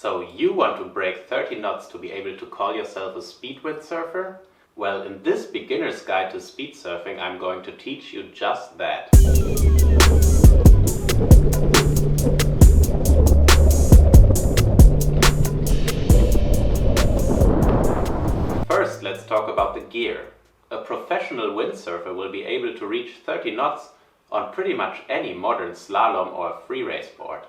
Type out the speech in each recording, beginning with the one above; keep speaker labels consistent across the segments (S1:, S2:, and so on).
S1: So you want to break 30 knots to be able to call yourself a speed windsurfer? Well, in this beginner's guide to speed surfing, I'm going to teach you just that. First, let's talk about the gear. A professional windsurfer will be able to reach 30 knots on pretty much any modern slalom or free race board.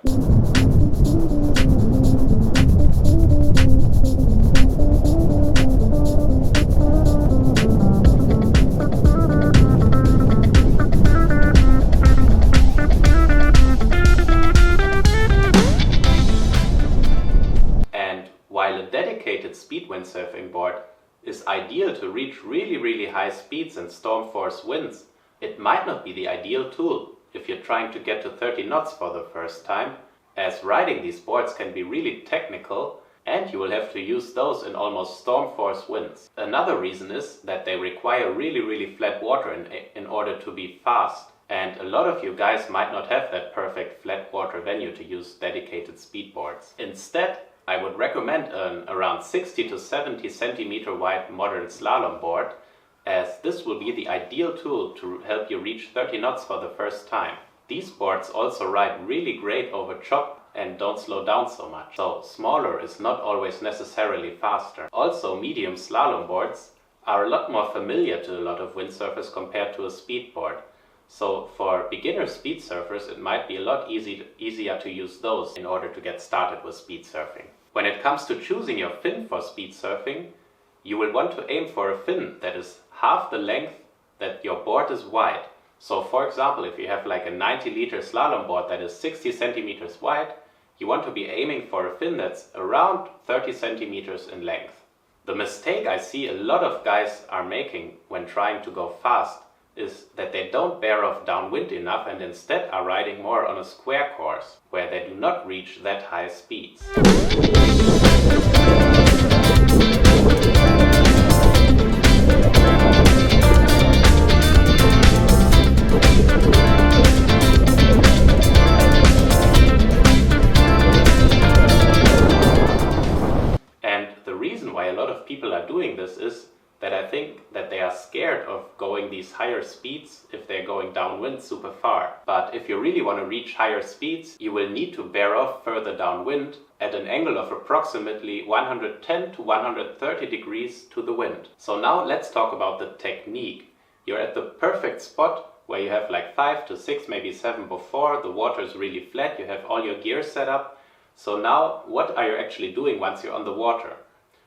S1: And while a dedicated speed windsurfing board is ideal to reach really high speeds and storm force winds, it might not be the ideal tool if you're trying to get to 30 knots for the first time, as riding these boards can be really technical and you will have to use those in almost storm force winds. Another reason is that they require really flat water in order to be fast, and a lot of you guys might not have that perfect flat water venue to use dedicated speed boards. Instead, I would recommend an around 60 to 70 centimeter wide modern slalom board, as this will be the ideal tool to help you reach 30 knots for the first time. These boards also ride really great over chop and don't slow down so much, so smaller is not always necessarily faster. Also, medium slalom boards are a lot more familiar to a lot of windsurfers compared to a speed board. So for beginner speed surfers, it might be a lot easier to use those in order to get started with speed surfing. When it comes to choosing your fin for speed surfing, you will want to aim for a fin that is half the length that your board is wide. So for example, if you have like a 90-liter slalom board that is 60 centimeters wide, you want to be aiming for a fin that's around 30 centimeters in length. The mistake I see a lot of guys are making when trying to go fast is that they don't bear off downwind enough and instead are riding more on a square course, where they do not reach that high speeds. And the reason why a lot of people are doing this is that I think that they are scared of going these higher speeds if they're going downwind super far. But if you really want to reach higher speeds, you will need to bear off further downwind at an angle of approximately 110 to 130 degrees to the wind. So now let's talk about the technique. You're at the perfect spot where you have like 5 to 6, maybe 7 before, the water is really flat, you have all your gear set up. So now what are you actually doing once you're on the water?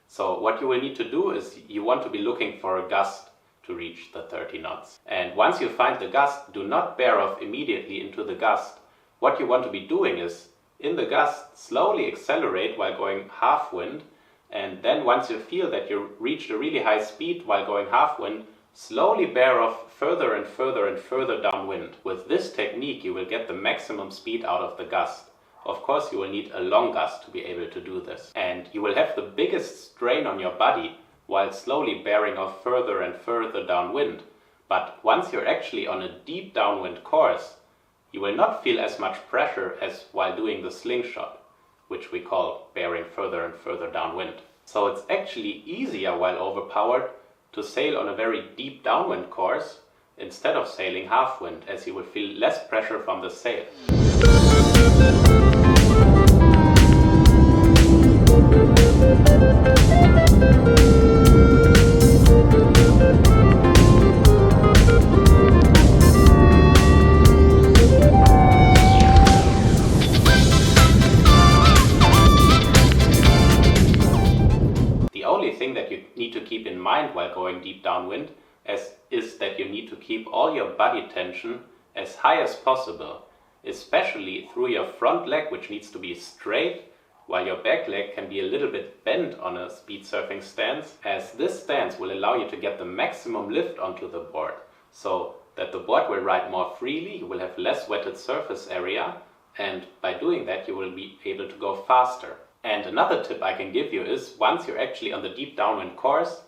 S1: So what you will need to do is you want to be looking for a gust to reach the 30 knots. And once you find the gust, do not bear off immediately into the gust. What you want to be doing is, in the gust, slowly accelerate while going half wind, and then once you feel that you reached a really high speed while going half wind, slowly bear off further and further downwind. With this technique you will get the maximum speed out of the gust. Of course, you will need a long gust to be able to do this. And you will have the biggest strain on your body while slowly bearing off further and further downwind. But once you're actually on a deep downwind course, you will not feel as much pressure as while doing the slingshot, which we call bearing further and further downwind. So it's actually easier while overpowered to sail on a very deep downwind course instead of sailing half wind, as you will feel less pressure from the sail. The only thing that you need to keep in mind while going deep downwind is that you need to keep all your body tension as high as possible, especially through your front leg, which needs to be straight, while your back leg can be a little bit bent on a speed surfing stance, as this stance will allow you to get the maximum lift onto the board, so that the board will ride more freely, you will have less wetted surface area, and by doing that you will be able to go faster. And another tip I can give you is, once you're actually on the deep downwind course,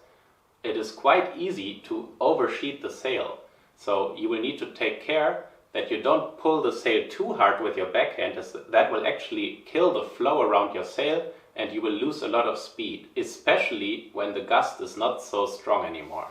S1: it is quite easy to oversheet the sail. So you will need to take care that you don't pull the sail too hard with your backhand, as that will actually kill the flow around your sail and you will lose a lot of speed, especially when the gust is not so strong anymore.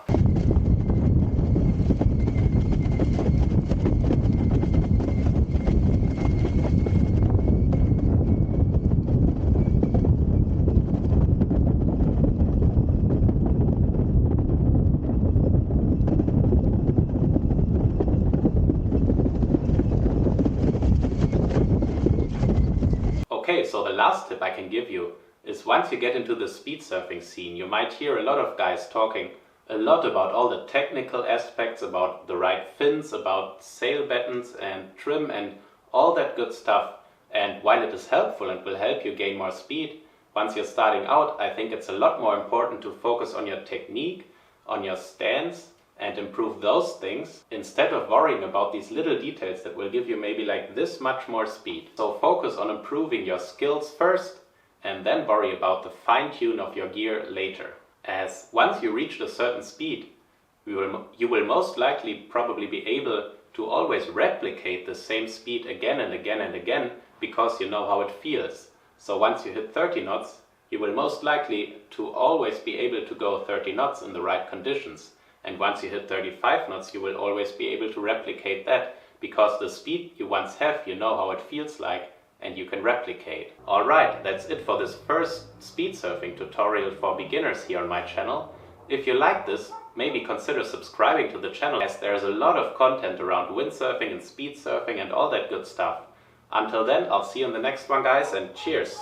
S1: Okay, so the last tip I can give you is once you get into the speed surfing scene, you might hear a lot of guys talking a lot about all the technical aspects, about the right fins, about sail battens and trim and all that good stuff. And while it is helpful and will help you gain more speed, once you're starting out, I think it's a lot more important to focus on your technique, on your stance, and improve those things instead of worrying about these little details that will give you maybe like this much more speed. So focus on improving your skills first and then worry about the fine-tune of your gear later. As once you reach a certain speed, you will most likely probably be able to always replicate the same speed again and again and again because you know how it feels. So once you hit 30 knots, you will most likely to always be able to go 30 knots in the right conditions. And once you hit 35 knots, you will always be able to replicate that because the speed you once have, you know how it feels like and you can replicate. Alright, that's it for this first speed surfing tutorial for beginners here on my channel. If you like this, maybe consider subscribing to the channel as there's a lot of content around windsurfing and speed surfing and all that good stuff. Until then, I'll see you in the next one, guys, and cheers!